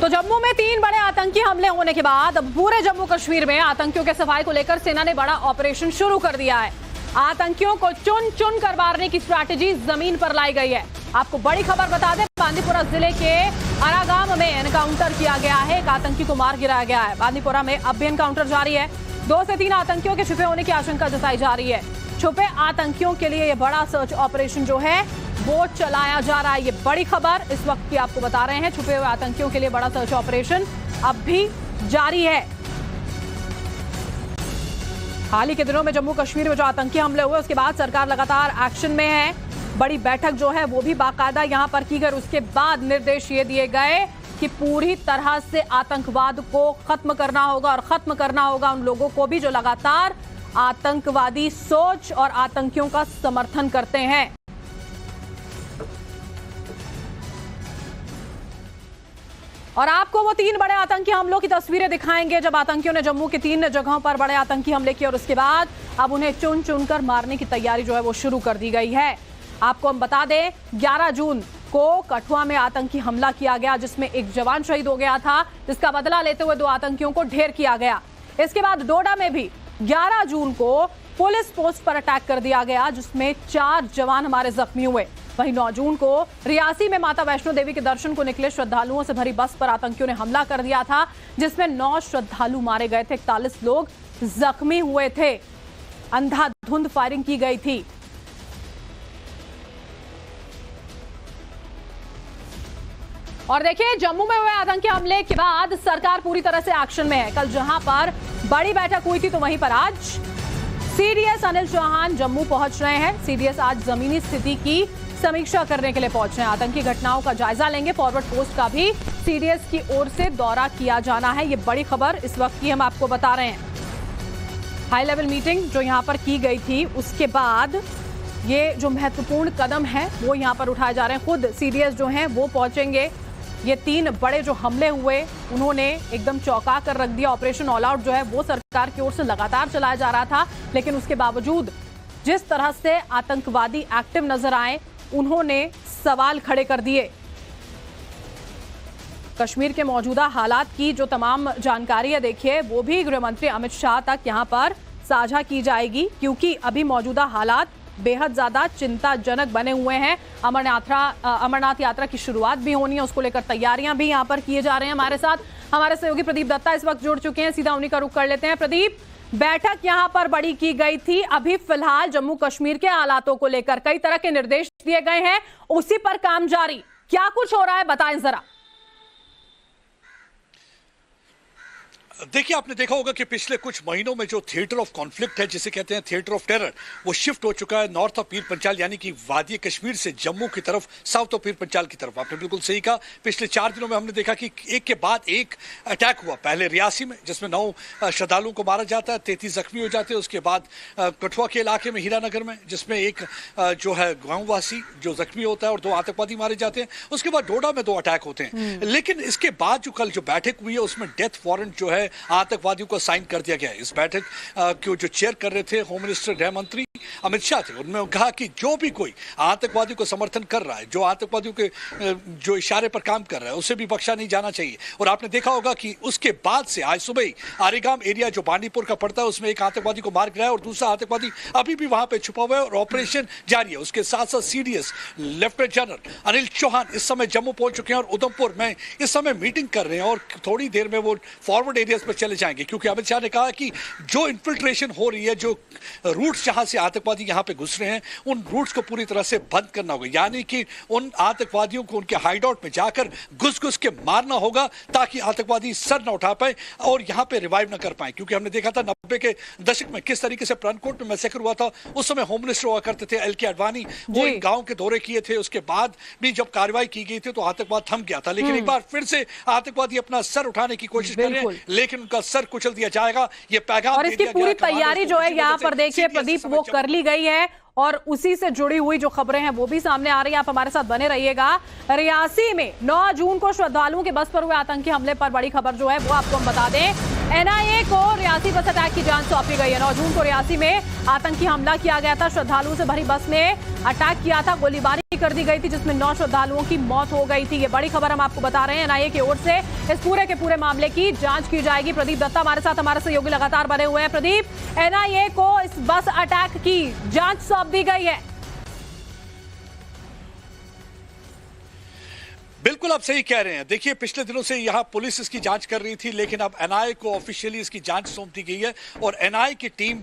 तो जम्मू में 3 बड़े आतंकी हमले होने के बाद अब पूरे जम्मू कश्मीर में आतंकियों के सफाई को लेकर सेना ने बड़ा ऑपरेशन शुरू कर दिया है। आतंकियों को चुन चुन कर मारने की स्ट्रैटेजी जमीन पर लाई गई है। आपको बड़ी खबर बता दें, बांदीपुरा जिले के अरागाम में एनकाउंटर किया गया है। एक आतंकी को मार गिराया गया है। बांदीपुरा में अब भी एनकाउंटर जारी है। 2 से 3 आतंकियों के छुपे होने की आशंका जताई जा रही है। छुपे आतंकियों के लिए यह बड़ा सर्च ऑपरेशन जो है वो चलाया जा रहा है। ये बड़ी खबर इस वक्त की आपको बता रहे हैं। छुपे हुए आतंकियों के लिए बड़ा सर्च ऑपरेशन अब भी जारी है। हाल ही के दिनों में जम्मू कश्मीर में जो आतंकी हमले हुए उसके बाद सरकार लगातार एक्शन में है। बड़ी बैठक जो है वो भी बाकायदा यहां पर की गई। उसके बाद निर्देश ये दिए गए कि पूरी तरह से आतंकवाद को खत्म करना होगा और खत्म करना होगा उन लोगों को भी जो लगातार आतंकवादी सोच और आतंकियों का समर्थन करते हैं। और आपको वो 3 बड़े आतंकी हमलों की तस्वीरें दिखाएंगे जब आतंकियों ने जम्मू की 3 जगहों पर बड़े आतंकी हमले किए और उसके बाद अब उन्हें चुन चुन कर मारने की तैयारी जो है वो शुरू कर दी गई है। आपको हम बता दें 11 जून को कठुआ में आतंकी हमला किया गया जिसमें एक जवान शहीद हो गया था, जिसका बदला लेते हुए 2 आतंकियों को ढेर किया गया। इसके बाद डोडा में भी 11 जून को पुलिस पोस्ट पर अटैक कर दिया गया जिसमें 4 जवान हमारे जख्मी हुए। वहीं 9 जून को रियासी में माता वैष्णो देवी के दर्शन को निकले श्रद्धालुओं से भरी बस पर आतंकियों ने हमला कर दिया था जिसमें 9 श्रद्धालु मारे गए थे, 41 लोग जख्मी हुए थे। अंधाधुंध फायरिंग की गई थी। और देखिए जम्मू में हुए आतंकी हमले के बाद सरकार पूरी तरह से एक्शन में है। कल जहां पर बड़ी बैठक हुई थी तो वहीं पर आज सीडीएस अनिल चौहान जम्मू पहुंच रहे हैं। सीडीएस आज जमीनी स्थिति की समीक्षा करने के लिए पहुंच रहे हैं। आतंकी घटनाओं का जायजा लेंगे। फॉरवर्ड पोस्ट का भी सीडीएस की ओर से दौरा किया जाना है। ये बड़ी खबर इस वक्त की हम आपको बता रहे हैं। हाई लेवल मीटिंग जो यहां पर की गई थी उसके बाद ये जो महत्वपूर्ण कदम है वो यहां पर उठाए जा रहे हैं। खुद सीडीएस जो हैं वो पहुंचेंगे। ये 3 बड़े जो हमले हुए उन्होंने एकदम चौंका कर रख दिया। ऑपरेशन ऑल आउट जो है वो सरकार की ओर से लगातार चलाया जा रहा था, लेकिन उसके बावजूद जिस तरह से आतंकवादी एक्टिव नजर आए उन्होंने सवाल खड़े कर दिए। कश्मीर के मौजूदा हालात की जो तमाम जानकारी है देखिए वो भी गृह मंत्री अमित शाह तक यहां पर साझा की जाएगी क्योंकि अभी मौजूदा हालात बेहद ज्यादा चिंताजनक बने हुए हैं। अमरनाथ यात्रा की शुरुआत भी होनी है, उसको लेकर तैयारियां भी यहां पर किए जा रहे हैं। हमारे साथ हमारे सहयोगी प्रदीप दत्ता इस वक्त जुड़ चुके हैं। सीधा उन्हीं का रुख कर लेते हैं। प्रदीप, बैठक यहां पर बड़ी की गई थी। अभी फिलहाल जम्मू कश्मीर के हालातों को लेकर कई तरह के निर्देश दिए गए हैं, उसी पर काम जारी। क्या कुछ हो रहा है बताएं जरा। देखिए, आपने देखा होगा कि पिछले कुछ महीनों में जो थिएटर ऑफ कॉन्फ्लिक्ट है, जिसे कहते हैं थिएटर ऑफ टेरर, वो शिफ्ट हो चुका है नॉर्थ ऑफ पीर पंचाल यानी कि वादी कश्मीर से जम्मू की तरफ, साउथ ऑफ पीर पंचाल की तरफ। आपने बिल्कुल सही कहा। पिछले 4 दिनों में हमने देखा कि एक के बाद एक अटैक हुआ। पहले रियासी में जिसमें 9 श्रद्धालुओं को मारा जाता है, 33 जख्मी हो जाते हैं। उसके बाद कठुआ के इलाके में हीरानगर में जिसमें एक जो है गाँववासी जो जख्मी होता है और 2 आतंकवादी मारे जाते हैं। उसके बाद डोडा में 2 अटैक होते हैं। लेकिन इसके बाद जो कल जो बैठक हुई है उसमें डेथ वारंट जो है आतंकवादियों को साइन कर दिया गया है। इस बैठक को जो चेयर कर रहे थे होम मिनिस्टर गृह मंत्री अमित शाह थे। उन्होंने कहा कि जो भी कोई आतंकवादियों को समर्थन कर रहा है, जो आतंकवादियों के जो इशारे पर काम कर रहा है, उसे भी बख्शा नहीं जाना चाहिए। और आपने देखा होगा कि उसके बाद से आज सुबह ही आरेगाम एरिया जो बांदीपुर का पड़ता है उसमें एक आतंकवादी को मार गिराया और दूसरा आतंकवादी अभी भी वहां पर छुपा हुआ है और ऑपरेशन जारी है। उसके साथ साथ CDS lieutenant general Anil Chauhan इस समय जम्मू पहुंच चुके हैं और उधमपुर में इस समय मीटिंग कर रहे हैं और थोड़ी देर में वो फॉरवर्ड एरियाज पर चले जाएंगे क्योंकि अमित शाह ने कहा कि जो इन्फिल्ट्रेशन हो रही है, जो रूट्स जहां से आतंकवादी यहां पे घुस रहे हैं, उन रूट्स को पूरी तरह से बंद करना होगा। यानी कि उन आतंकवादियों को उनके हाइडआउट में जाकर घुस के मारना होगा ताकि आतंकवादी सर न उठा पाए और यहां पे रिवाइव न कर पाए। क्योंकि हमने देखा था 90 के दशक में किस तरीके से पठानकोट में मैसेकर हुआ था। उस समय होम मिनिस्टर हुआ करते थे एल के अडवाणी, वो इन गांव के दौरे किए थे। उसके बाद भी जब कार्रवाई की गई थी तो आतंकवाद थम गया था। लेकिन एक बार फिर से आतंकवादी अपना सर उठाने की कोशिश कर रहे हैं, लेकिन उनका सर कुचल दिया जाएगा। ये पैगाम और इसकी पूरी तैयारी जो है यहाँ पर देखिए प्रदीप वो कर ली गई है और उसी से जुड़ी हुई जो खबरें हैं वो भी सामने आ रही है। आप हमारे साथ बने रहिएगा। रियासी में 9 जून को श्रद्धालुओं के बस पर हुए आतंकी हमले पर बड़ी खबर जो है वो आपको हम बता दें। एनआईए को रियासी बस अटैक की जांच सौंपी गई है। 9 जून को रियासी में आतंकी हमला किया गया था। श्रद्धालुओं से भरी बस ने अटैक किया था, गोलीबारी कर दी गई थी जिसमें 9 श्रद्धालुओं की मौत हो गई थी। ये बड़ी खबर हम आपको बता रहे हैं। एनआईए की ओर से इस पूरे के पूरे मामले की जांच की जाएगी। प्रदीप दत्ता हमारे साथ, हमारे सहयोगी लगातार बने हुए हैं। प्रदीप, एनआईए को इस बस अटैक की जांच सौंप दी गई है। बिल्कुल आप सही कह रहे हैं। देखिए, पिछले दिनों से यहाँ पुलिस इसकी जांच कर रही थी, लेकिन अब एनआईए को ऑफिशियली इसकी जांच सौंप दी गई है और एनआईए की टीम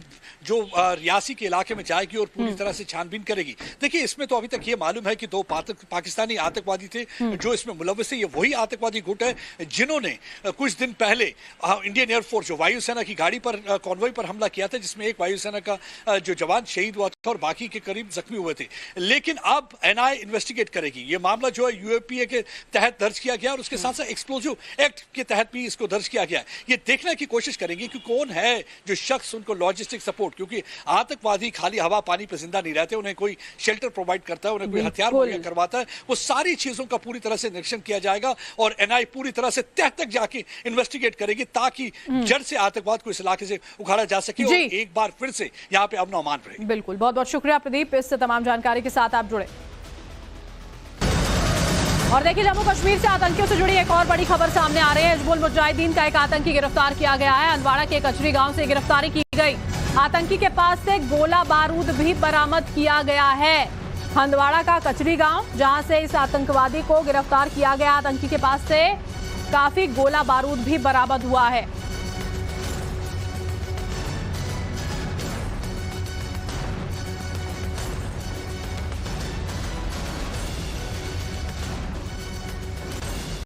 जो रियासी के इलाके में जाएगी और पूरी तरह से छानबीन करेगी। देखिए, इसमें तो अभी तक ये मालूम है कि 2 पाकिस्तानी आतंकवादी थे जो इसमें मुलव्वस थे। ये वही आतंकवादी गुट है जिन्होंने कुछ दिन पहले इंडियन एयरफोर्स जो वायुसेना की गाड़ी पर कॉन्वॉय पर हमला किया था, जिसमें एक वायुसेना का जो जवान शहीद हुआ था और बाकी के करीब जख्मी हुए थे। लेकिन अब एनआईए इन्वेस्टिगेट करेगी। ये मामला जो है यूएपीए के तहत दर्ज किया गया और उसके साथ साथ एक्सप्लोजिव एक्ट के तहत भी इसको दर्ज किया गया। ये देखने की कोशिश करेंगे कि कौन है जो शख्स उनको लॉजिस्टिक सपोर्ट, क्योंकि आतंकवादी खाली हवा पानी पे जिंदा नहीं रहते, उन्हें कोई शेल्टर प्रोवाइड करता है, उन्हें कोई हथियार मुहैया करवाता है। वो सारी चीजों का पूरी तरह से निरीक्षण किया जाएगा और एनआईए पूरी तरह से तह तक जाके इन्वेस्टिगेट करेगी ताकि जड़ से आतंकवाद को इस इलाके से उखाड़ा जा सके और एक बार फिर से यहाँ पे अमन अमान रहे। बिल्कुल, बहुत बहुत शुक्रिया प्रदीप, इस तमाम जानकारी के साथ आप जुड़े। और देखिए, जम्मू कश्मीर से आतंकियों से जुड़ी एक और बड़ी खबर सामने आ रही है। हिजबुल मुजाहिदीन का एक आतंकी गिरफ्तार किया गया है। हंदवाड़ा के कचरी गांव से गिरफ्तारी की गई। आतंकी के पास से गोला बारूद भी बरामद किया गया है। हंदवाड़ा का कचरी गांव, जहां से इस आतंकवादी को गिरफ्तार किया गया, आतंकी के पास से काफी गोला बारूद भी बरामद हुआ है।